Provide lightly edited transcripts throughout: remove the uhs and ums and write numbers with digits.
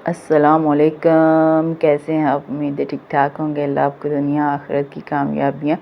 अस्सलामुअलैकुम, कैसे हैं आप? उम्मीद है ठीक ठाक होंगे। अल्लाह आपको दुनिया आखिरत की कामयाबियाँ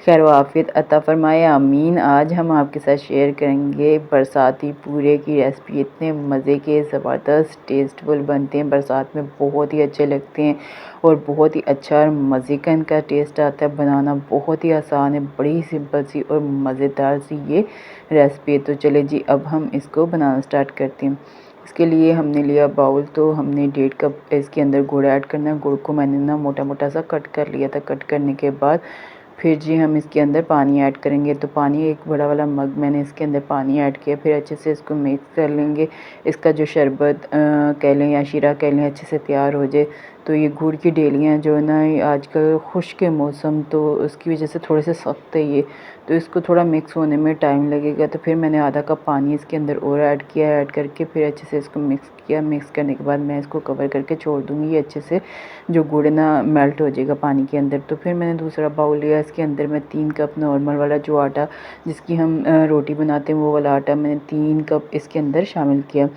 खैर व आफियत अता फ़रमाए, आमीन। आज हम आपके साथ शेयर करेंगे बरसाती पूरे की रेसिपी। इतने मज़े के ज़बरदस्त टेस्टफुल बनते हैं, बरसात में बहुत ही अच्छे लगते हैं और बहुत ही अच्छा और मज़े का इनका टेस्ट आता है। बनाना बहुत ही आसान है, बड़ी सिंपल सी और मज़ेदार सी ये रेसिपी है। तो चले जी, अब हम इसको बनाना स्टार्ट करते हैं। इसके लिए हमने लिया बाउल, तो हमने 1.5 कप इसके अंदर गुड़ ऐड करना है। गुड़ को मैंने ना मोटा मोटा सा कट कर लिया था। कट करने के बाद फिर जी हम इसके अंदर पानी ऐड करेंगे। तो पानी, एक बड़ा वाला मग मैंने इसके अंदर पानी ऐड किया। फिर अच्छे से इसको मिक्स कर लेंगे। इसका जो शरबत कह लें या शीरा कह लें, अच्छे से तैयार हो जाए। तो ये गुड़ की डेलियाँ जो है ना, आजकल खुश्क के मौसम, तो उसकी वजह से थोड़े से सख्त है ये, तो इसको थोड़ा मिक्स होने में टाइम लगेगा। तो फिर मैंने आधा कप पानी इसके अंदर और ऐड किया। ऐड करके फिर अच्छे से इसको मिक्स किया। मिक्स करने के बाद मैं इसको कवर करके छोड़ दूँगी। ये अच्छे से जो गुड़ ना मेल्ट हो जाएगा पानी के अंदर। तो फिर मैंने दूसरा बाउल लिया। इसके अंदर मैं 3 कप नॉर्मल वाला जो आटा जिसकी हम रोटी बनाते हैं, वो वाला आटा मैंने 3 कप इसके अंदर शामिल किया।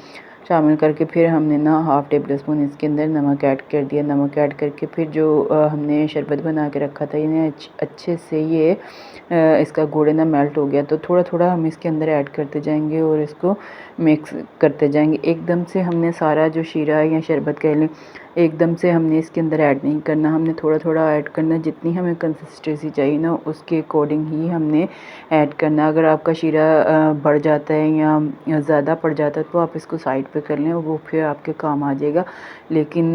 शामिल करके फिर हमने ना हाफ़ टेबल स्पून इसके अंदर नमक ऐड कर दिया। नमक ऐड करके फिर जो हमने शरबत बना के रखा था, इन्हें अच्छे से ये इसका गुड़ ना मेल्ट हो गया। तो थोड़ा थोड़ा हम इसके अंदर ऐड करते जाएंगे और इसको मिक्स करते जाएंगे। एकदम से हमने सारा जो शीरा या शरबत कह लें, एकदम से हमने इसके अंदर ऐड नहीं करना। हमने थोड़ा थोड़ा ऐड करना। जितनी हमें कंसिस्टेंसी चाहिए ना, उसके अकॉर्डिंग ही हमने ऐड करना। अगर आपका शीरा बढ़ जाता है या ज़्यादा पड़ जाता है, तो आप इसको साइड पे कर लें, वो फिर आपके काम आ जाएगा। लेकिन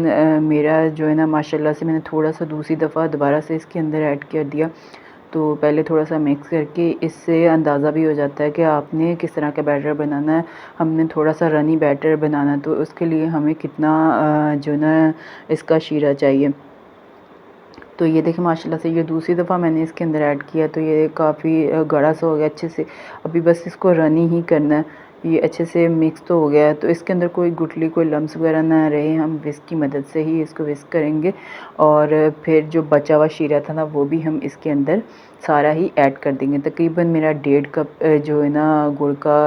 मेरा जो है ना, माशाल्लाह से मैंने थोड़ा सा दूसरी दफ़ा दोबारा से इसके अंदर ऐड कर दिया। तो पहले थोड़ा सा मिक्स करके, इससे अंदाज़ा भी हो जाता है कि आपने किस तरह का बैटर बनाना है। हमने थोड़ा सा रनी बैटर बनाना है, तो उसके लिए हमें कितना जो ना इसका शीरा चाहिए। तो ये देखिए माशाल्लाह से ये दूसरी दफ़ा मैंने इसके अंदर ऐड किया, तो ये काफ़ी गाढ़ा सा हो गया अच्छे से। अभी बस इसको रनी ही करना है। ये अच्छे से मिक्स तो हो गया है। तो इसके अंदर कोई गुठली, कोई लम्स वगैरह ना रहे। हम विस्क की मदद से ही इसको विस्क करेंगे। और फिर जो बचा हुआ शीरा था ना, वो भी हम इसके अंदर सारा ही ऐड कर देंगे। तकरीबन मेरा 1.5 कप जो है ना गुड़ का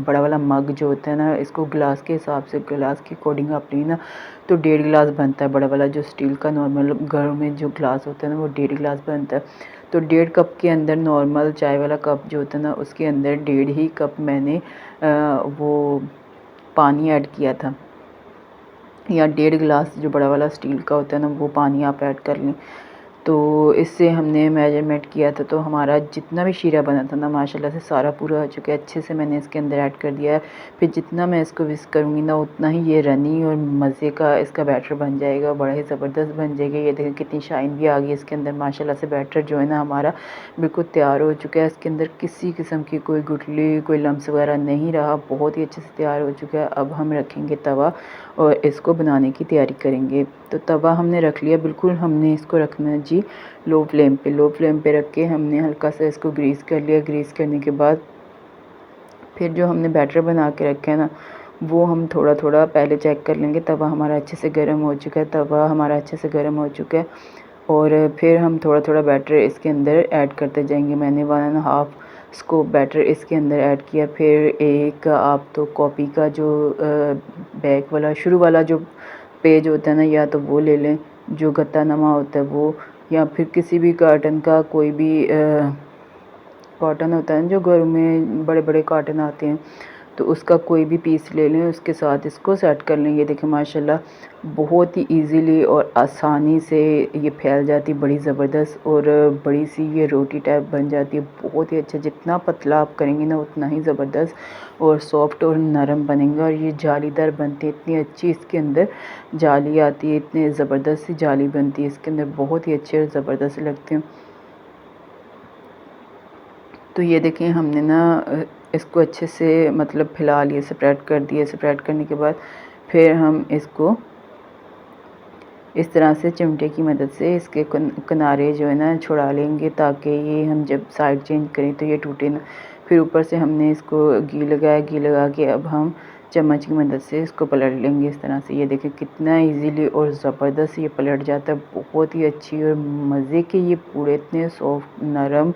बड़ा वाला मग जो होता है ना, इसको गिलास के हिसाब से, गिलास के अकॉर्डिंग आप लेना। तो 1.5 गिलास बनता है बड़ा वाला, जो स्टील का नॉर्मल घरों में जो गिलास होता है ना, वो 1.5 गिलास बनता है। तो 1.5 कप के अंदर नॉर्मल चाय वाला कप जो होता है ना, उसके अंदर 1.5 ही कप मैंने वो पानी ऐड किया था। या 1.5 गिलास जो बड़ा वाला स्टील का होता है ना, वो पानी आप ऐड कर लें। तो इससे हमने मेजरमेंट किया था। तो हमारा जितना भी शीरा बना था ना, माशाल्लाह से सारा पूरा हो चुका है। अच्छे से मैंने इसके अंदर ऐड कर दिया है। फिर जितना मैं इसको विस्क करूँगी ना, उतना ही ये रनी और मज़े का इसका बैटर बन जाएगा। बड़ा ही ज़बरदस्त बन जाएगा। ये देखें कितनी शाइन भी आ गई इसके अंदर। माशाल्लाह से बैटर जो है ना हमारा बिल्कुल तैयार हो चुका है। इसके अंदर किसी किस्म की कोई गुठली, कोई लम्स वगैरह नहीं रहा। बहुत ही अच्छे से तैयार हो चुका है। अब हम रखेंगे तवा और इसको बनाने की तैयारी करेंगे। तो तवा हमने रख लिया। बिल्कुल हमने इसको रखना है जी लो फ्लेम पे। लो फ्लेम पे रख के हमने हल्का सा इसको ग्रीस कर लिया। ग्रीस करने के बाद फिर जो हमने बैटर बना के रखा है ना, वो हम थोड़ा थोड़ा पहले चेक कर लेंगे। तवा हमारा अच्छे से गर्म हो चुका है। तवा हमारा अच्छे से गर्म हो चुका है। और फिर हम थोड़ा थोड़ा बैटर इसके अंदर ऐड करते जाएंगे। मैंने 1.5 स्कूप बैटर इसके अंदर ऐड किया। फिर एक आप तो कॉपी का जो बैक वाला शुरू वाला जो पेज होता है ना, या तो वो ले लें, जो गत्तानुमा होता है वो, या फिर किसी भी कार्टन का कोई भी कॉटन होता है जो घरों में बड़े बड़े कॉटन आते हैं, तो उसका कोई भी पीस ले लें। उसके साथ इसको सेट कर लें। ये देखें माशाल्लाह बहुत ही इजीली और आसानी से ये फैल जाती है, बड़ी ज़बरदस्त और बड़ी सी ये रोटी टाइप बन जाती है। बहुत ही अच्छा, जितना पतला आप करेंगे ना, उतना ही ज़बरदस्त और सॉफ्ट और नरम बनेंगे। और ये जालीदार बनती है, इतनी अच्छी इसके अंदर जाली आती है, इतनी ज़बरदस्त सी जाली बनती है इसके अंदर, बहुत ही अच्छे और ज़बरदस्त लगते हैं। तो ये देखें हमने ना इसको अच्छे से मतलब फैला लिए, स्प्रेड कर दिए। स्प्रेड करने के बाद फिर हम इसको इस तरह से चिमटे की मदद से इसके किनारे जो है ना छुड़ा लेंगे, ताकि ये हम जब साइड चेंज करें तो ये टूटे ना। फिर ऊपर से हमने इसको घी लगाया। घी लगा के अब हम चम्मच की मदद से इसको पलट लेंगे इस तरह से। ये देखें कितना इजीली और ज़बरदस्त ये पलट जाता है। बहुत ही अच्छी और मज़े के ये पूड़े, इतने सॉफ्ट, नरम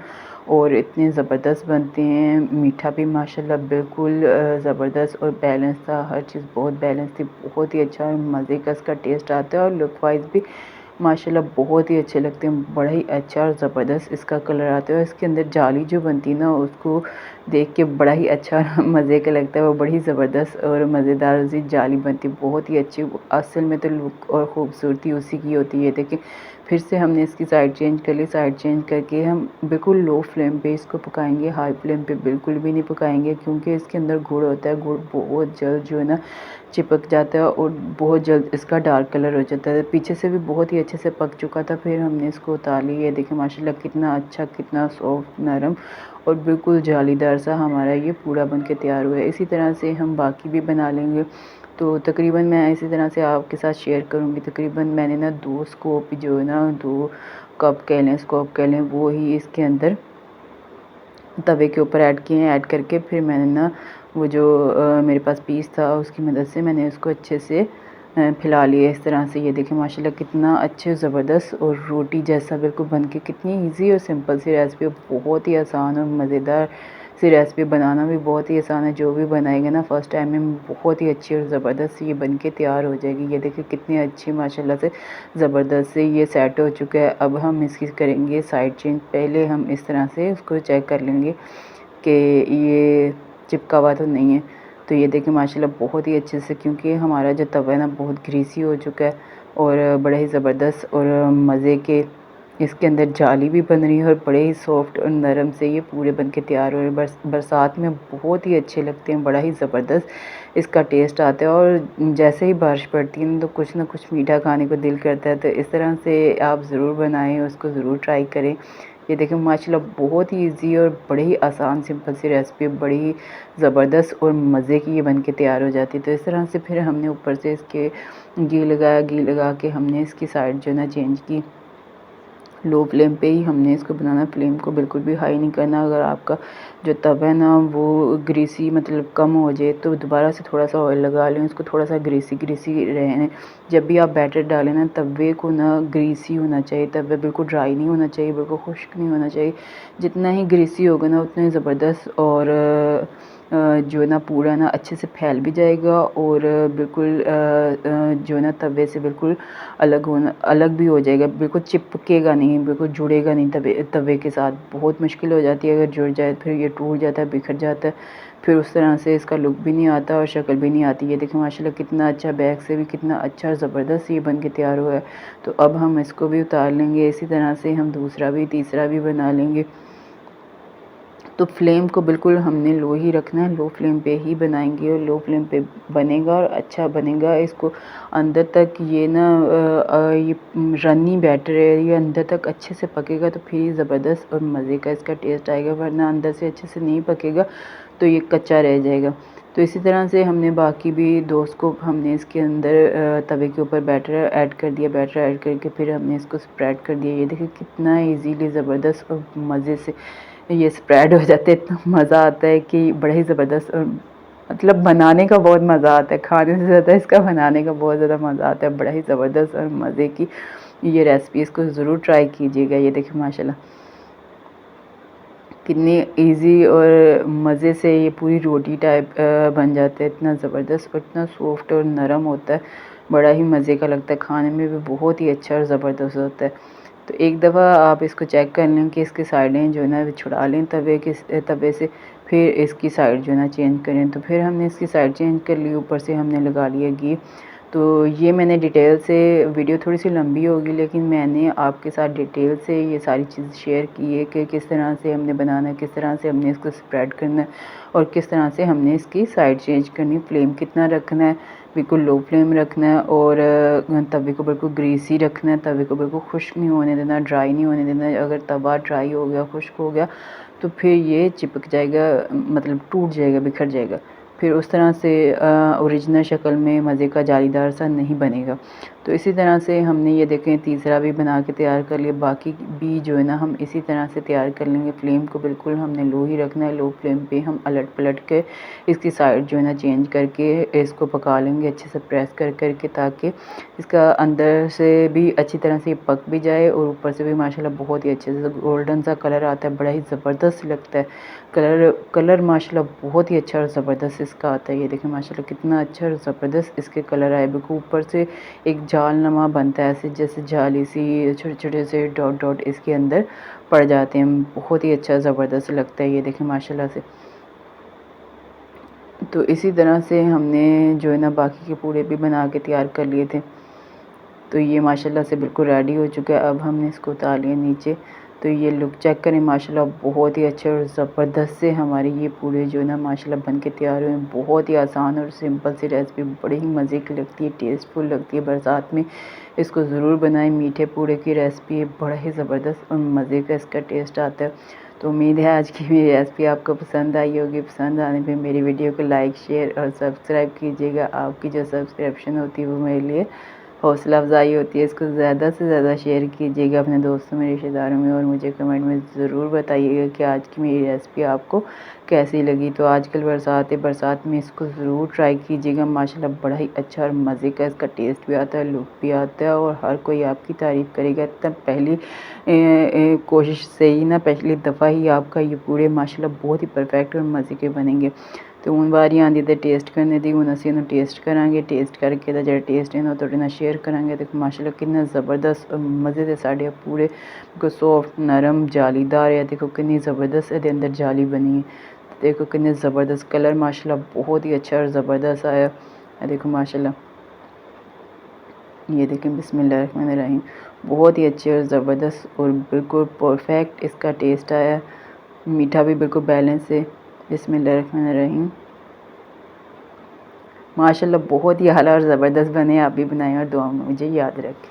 और इतने ज़बरदस्त बनते हैं। मीठा भी माशाल्लाह बिल्कुल ज़बरदस्त और बैलेंस था, हर चीज़ बहुत बैलेंस थी, बहुत ही अच्छा और मज़े का इसका टेस्ट आता है और लुक वाइज भी माशाल्लाह बहुत ही अच्छे लगते हैं। बड़ा ही अच्छा और ज़बरदस्त इसका कलर आता है और इसके अंदर जाली जो बनती है ना, उसको देख के बड़ा ही अच्छा और मज़े का लगता है। वो बड़ी ज़बरदस्त और मज़ेदार सी जाली बनती है, बहुत ही अच्छी। असल में तो लुक और ख़ूबसूरती उसी की होती है। देखिए फिर से हमने इसकी साइड चेंज कर ली। साइड चेंज करके हम बिल्कुल लो फ्लेम पे इसको पकाएंगे, हाई फ्लेम पे बिल्कुल भी नहीं पकाएंगे, क्योंकि इसके अंदर गुड़ होता है। गुड़ बहुत जल्द जो है ना चिपक जाता है और बहुत जल्द इसका डार्क कलर हो जाता है। पीछे से भी बहुत ही अच्छे से पक चुका था। फिर हमने इसको उतार लिया। ये देखिए माशाल्लाह कितना अच्छा, कितना सॉफ्ट, नरम और बिल्कुल जालीदार सा हमारा ये पूरा बन के तैयार हुआ है। इसी तरह से हम बाकी भी बना लेंगे। तो तकरीबन मैं इसी तरह से आपके साथ शेयर करूँगी। तकरीबन मैंने ना 2 स्कूप जो है ना 2 कप कह लें, स्कूप कह लें, वो ही इसके अंदर तवे के ऊपर ऐड किए हैं। ऐड करके फिर मैंने ना वो जो मेरे पास पीस था उसकी मदद से मैंने इसको अच्छे से फैला लिया इस तरह से। ये देखिए माशाल्लाह कितना अच्छे ज़बरदस्त और रोटी जैसा बिल्कुल बन के, कितनी ईज़ी और सिंपल सी रेसिपी, बहुत ही आसान और मज़ेदार सी रेसिपी। बनाना भी बहुत ही आसान है, जो भी बनाएगा ना फ़र्स्ट टाइम में बहुत ही अच्छी और ज़बरदस्त ये बन के तैयार हो जाएगी। ये देखिए कितनी अच्छी माशाल्लाह से ज़बरदस्त से ये सेट हो चुका है। अब हम इसकी करेंगे साइड चेंज। पहले हम इस तरह से उसको चेक कर लेंगे कि ये चिपका हुआ तो नहीं है। तो ये देखिए माशाल्लाह बहुत ही अच्छे से, क्योंकि हमारा जो तवा है ना बहुत ग्रीसी हो चुका है और बड़ा ही ज़बरदस्त और मज़े के इसके अंदर जाली भी बन रही है और बड़े ही सॉफ्ट और नरम से ये पूरे बन के तैयार हो रहे हैं। बरसात में बहुत ही अच्छे लगते हैं, बड़ा ही ज़बरदस्त इसका टेस्ट आता है। और जैसे ही बारिश पड़ती है तो कुछ ना कुछ मीठा खाने को दिल करता है। तो इस तरह से आप ज़रूर बनाएं, उसको ज़रूर ट्राई करें। ये देखिए माशाल्लाह बहुत ही ईज़ी और बड़ी ही आसान सिंपल सी रेसिपी, बड़ी ही ज़बरदस्त और मज़े की ये बन के तैयार हो जाती है। तो इस तरह से फिर हमने ऊपर से इसके घी लगाया। घी लगा के हमने इसकी साइड जो है ना चेंज की। लो फ्लेम पे ही हमने इसको बनाना, फ्लेम को बिल्कुल भी हाई नहीं करना। अगर आपका जो तवा है ना वो ग्रीसी मतलब कम हो जाए तो दोबारा से थोड़ा सा ऑयल लगा लें, उसको थोड़ा सा ग्रीसी ग्रीसी रहने। जब भी आप बैटर डालें ना तवे को ना ग्रीसी होना चाहिए, तवा बिल्कुल ड्राई नहीं होना चाहिए, बिल्कुल खुश्क नहीं होना चाहिए। जितना ही ग्रीसी होगा ना उतना ही ज़बरदस्त और जो है ना पूरा ना अच्छे से फैल भी जाएगा और बिल्कुल जो है ना तवे से बिल्कुल अलग भी हो जाएगा, बिल्कुल चिपकेगा नहीं, बिल्कुल जुड़ेगा नहीं तवे के साथ। बहुत मुश्किल हो जाती है अगर जुड़ जाए, फिर ये टूट जाता है, बिखर जाता है, फिर उस तरह से इसका लुक भी नहीं आता और शक्ल भी नहीं आती। ये देखिए माशाल्लाह कितना अच्छा, बैक से भी कितना अच्छा ज़बरदस्त ये बन के तैयार हुआ है। तो अब हम इसको भी उतार लेंगे। इसी तरह से हम दूसरा भी तीसरा भी बना लेंगे। तो फ्लेम को बिल्कुल हमने लो ही रखना है, लो फ्लेम पे ही बनाएंगे और लो फ्लेम पे बनेगा और अच्छा बनेगा। इसको अंदर तक ये ना ये रनी बैटर है, ये अंदर तक अच्छे से पकेगा तो फिर ज़बरदस्त और मज़े का इसका टेस्ट आएगा, वरना अंदर से अच्छे से नहीं पकेगा तो ये कच्चा रह जाएगा। तो इसी तरह से हमने बाकी भी 2 स्कूप हमने इसके अंदर तवे के ऊपर बैटर ऐड कर दिया। बैटर ऐड करके फिर हमने इसको स्प्रेड कर दिया। ये देखिए कितना इजीली ज़बरदस्त और मज़े से ये स्प्रेड हो जाते हैं। इतना मज़ा आता है कि बड़ा ही ज़बरदस्त और मतलब बनाने का बहुत मज़ा आता है, खाने से ज़्यादा इसका बनाने का बहुत ज़्यादा मज़ा आता है। बड़ा ही ज़बरदस्त और मज़े की ये रेसिपी, इसको ज़रूर ट्राई कीजिएगा। ये देखिए माशाल्लाह कितनी इजी और मज़े से ये पूरी रोटी टाइप बन जाता है। इतना ज़बरदस्त और इतना सॉफ्ट और नरम होता है, बड़ा ही मज़े का लगता है, खाने में भी बहुत ही अच्छा और ज़बरदस्त होता है। तो एक दफ़ा आप इसको चेक कर लें कि इसकी साइडें जो है ना छुड़ा लें तवे से, फिर इसकी साइड जो है ना चेंज करें। तो फिर हमने इसकी साइड चेंज कर ली, ऊपर से हमने लगा लिया घी। तो ये मैंने डिटेल से, वीडियो थोड़ी सी लंबी होगी लेकिन मैंने आपके साथ डिटेल से ये सारी चीज़ शेयर की है कि किस तरह से हमने बनाना है, किस तरह से हमने इसको स्प्रेड करना है और किस तरह से हमने इसकी साइड चेंज करनी है। फ्लेम कितना रखना है, बिल्कुल लो फ्लेम रखना है और तवे को बिल्कुल ग्रीसी रखना है, तवे को बिल्कुल खुश्क नहीं होने देना, ड्राई नहीं होने देना। अगर तवा ड्राई हो गया, खुश्क हो गया तो फिर ये चिपक जाएगा, मतलब टूट जाएगा, बिखर जाएगा। फिर उस तरह से ओरिजिनल शक्ल में मज़े का जालीदार सा नहीं बनेगा। तो इसी तरह से हमने ये देखें तीसरा भी बना के तैयार कर लिया। बाकी भी जो है ना हम इसी तरह से तैयार कर लेंगे। फ्लेम को बिल्कुल हमने लो ही रखना है। लो फ्लेम पे हम अलट पलट के इसकी साइड जो है ना चेंज करके इसको पका लेंगे अच्छे से प्रेस कर कर के, ताकि इसका अंदर से भी अच्छी तरह से पक भी जाए और ऊपर से भी माशाल्लाह बहुत ही अच्छे से गोल्डन सा कलर आता है। बड़ा ही ज़बरदस्त लगता है। कलर माशाल्लाह बहुत ही अच्छा और ज़बरदस्त इसका आता है। ये देखें माशाल्लाह कितना अच्छा और ज़बरदस्त इसके कलर आए। बिल्कुल ऊपर से एक जालनुमा बनता है, ऐसे जैसे जाली सी छोटे-छोटे से डॉट डॉट इसके अंदर पड़ जाते हैं। बहुत ही अच्छा ज़बरदस्त लगता है। ये देखें माशाल्लाह से। तो इसी तरह से हमने जो है ना बाकी के पूड़े भी बना के तैयार कर लिए थे। तो ये माशाल्लाह से बिल्कुल रेडी हो चुका है। अब हमने इसको उतार लिया नीचे। तो ये लुक चेक करें माशाल्लाह बहुत ही अच्छे और ज़बरदस्त से हमारे ये पूड़े जो है ना माशाल्लाह बन के तैयार हुए हैं। बहुत ही आसान और सिंपल सी रेसिपी, बड़ी ही मज़े की लगती है, टेस्टफुल लगती है। बरसात में इसको ज़रूर बनाएं। मीठे पूड़े की रेसिपी है, बड़ा ही ज़बरदस्त और मज़े का इसका टेस्ट आता है। तो उम्मीद है आज की मेरी रेसिपी आपको पसंद आई होगी। पसंद आने पे मेरी वीडियो को लाइक, शेयर और सब्सक्राइब कीजिएगा। आपकी जो सब्सक्रिप्शन होती है वो मेरे लिए हौसला अफ़ज़ाई होती है। इसको ज़्यादा से ज़्यादा शेयर कीजिएगा अपने दोस्तों में, रिश्तेदारों में, और मुझे कमेंट में ज़रूर बताइएगा कि आज की मेरी रेसिपी आपको कैसी लगी। तो आजकल बरसात है, बरसात में इसको ज़रूर ट्राई कीजिएगा। माशाल्लाह बड़ा ही अच्छा और मज़े का इसका टेस्ट भी आता है, लुक भी आता है और हर कोई आपकी तारीफ़ करेगा। तब पहली कोशिश से ही ना, पहली दफ़ा ही आपका ये पूरे माशाल्लाह बहुत ही परफेक्ट और मज़े के बनेंगे। तो हूँ बारी आंदी ते टेस्ट करने दी, हूँ असीं इहनूं टेस्ट करांगे। टेस्ट करके ते जेह्ड़ा टेस्ट है ना तुहाडे नाल शेयर करांगे। देखो माशाल्लाह कितना ज़बरदस्त और मज़े दे साडे पूरे बिल्कुल सॉफ्ट, नरम, जालीदार है। देखो कितनी ज़बरदस्त इहदे अंदर जाली बनी है। देखो कितने ज़बरदस्त कलर माशाल्लाह बहुत ही अच्छा और ज़बरदस्त आया। देखो माशाल्लाह, ये देखें बिस्मिल्लाहिर्रहमानिर्रहीम, बहुत ही अच्छे और ज़बरदस्त और बिल्कुल परफेक्ट इसका टेस्ट आया। मीठा भी बिल्कुल बैलेंस है। बिस्मिल्लाहिर्रहमानिर्रहीम, माशाल्लाह बहुत ही आला और ज़बरदस्त बने। आप भी बनाएं और दुआओं में मुझे याद रखें।